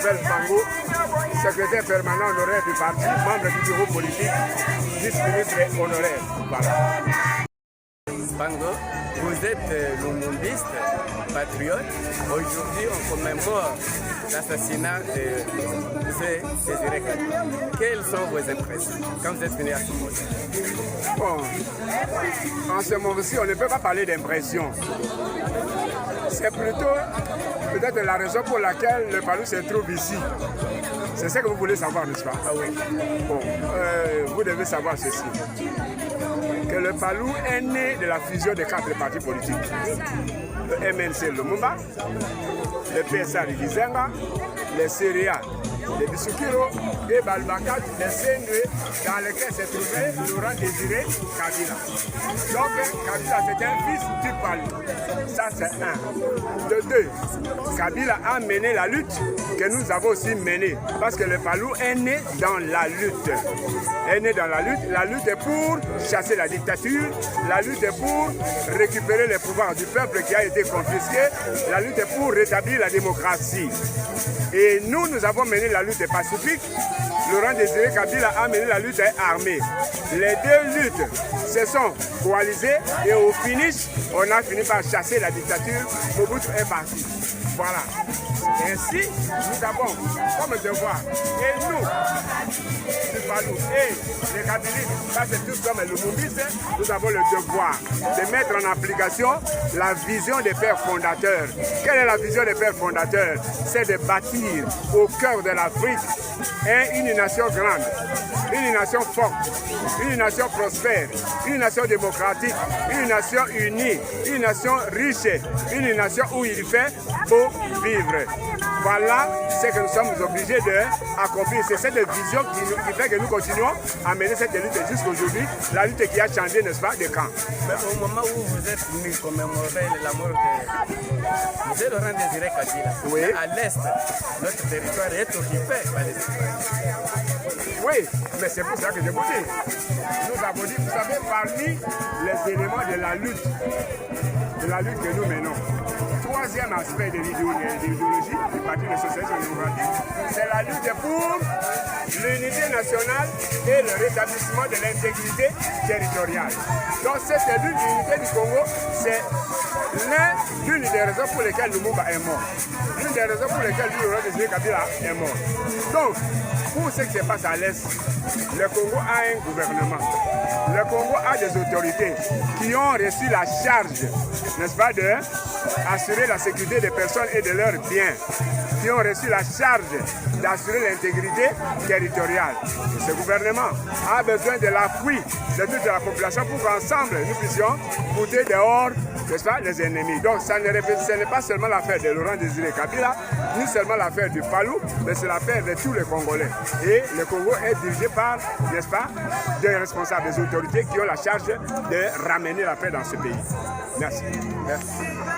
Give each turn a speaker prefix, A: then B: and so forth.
A: Bango, secrétaire permanent honoraire du parti, membre du bureau politique, vice-ministre honoraire. Voilà.
B: Bango, vous êtes lumumbiste, patriote. Aujourd'hui, on commémore l'assassinat de Désiré Kabila. Quelles sont vos impressions quand vous êtes venu à ce moment?
A: Bon, en ce moment-ci, on ne peut pas parler d'impression. C'est plutôt peut-être la raison pour laquelle le Palou se trouve ici. C'est ce que vous voulez savoir, n'est-ce pas?
B: Ah oui.
A: Bon, vous devez savoir ceci. Que le Palou est né de la fusion des 4 partis politiques. Le MNC Lumumba, le PSA de Gizenga, les CREA de Bissoukiro et Balbakat de Sendwe, dans lesquels s'est trouvé Laurent Désiré Kabila. Donc Kabila c'est un fils du Palou. Ça c'est un. De 2, Kabila a mené la lutte que nous avons aussi menée. Parce que le Palou est né dans la lutte. Est né dans la lutte est pour chasser la dictature, la lutte est pour récupérer les pouvoirs du peuple qui a été confisqué, la lutte est pour rétablir la démocratie. Et nous avons mené la lutte pacifique. Laurent Désiré Kabila a mené la lutte armée. Les deux luttes se sont coalisées et au finish, on a fini par chasser la dictature. Mobutu est parti. Voilà. Ainsi, nous avons comme devoir, et nous, du Palou et les Kabilistes, ça c'est tous comme le Lumumbiste, nous avons le devoir de mettre en application la vision des pères fondateurs. Quelle est la vision des pères fondateurs? C'est de bâtir au cœur de l'Afrique une nation grande, une nation forte, une nation prospère, une nation démocratique, une nation unie, une nation riche, une nation où il fait beau vivre. Voilà ce que nous sommes obligés d'accomplir. C'est cette vision qui fait que nous continuons à mener cette lutte jusqu'à aujourd'hui, la lutte qui a changé, n'est-ce pas, de camp.
B: Mais au moment où vous êtes venu commémorer la mort de Laurent Désiré Kabila,
A: oui.
B: À l'est, notre territoire est occupé par les citoyens.
A: Oui, mais c'est pour ça que je vous dis. Nous avons dit, vous savez, parmi les éléments de la lutte que nous menons, troisième aspect de l'idéologie du Parti de socialisme démocratique, c'est la lutte pour l'unité nationale et le rétablissement de l'intégrité territoriale. Donc cette lutte d'unité du Congo, c'est l'une des raisons pour lesquelles Lumumba est mort. L'une des raisons pour lesquelles Laurent Désiré Kabila est mort. Donc, pour ce qui se passe à l'Est, le Congo a un gouvernement. Le Congo a des autorités qui ont reçu la charge, n'est-ce pas, d'assurer la sécurité des personnes et de leurs biens, qui ont reçu la charge d'assurer l'intégrité territoriale. Et ce gouvernement a besoin de l'appui de toute la population pour qu'ensemble nous puissions bouter dehors, n'est-ce pas, les ennemis. Donc ce n'est pas seulement l'affaire de Laurent Désiré Kabila, ni seulement l'affaire du Palou, mais c'est l'affaire de tous les Congolais. Et le Congo est dirigé par, n'est-ce pas, des responsables, des autorités qui ont la charge de ramener la paix dans ce pays. Merci. Merci.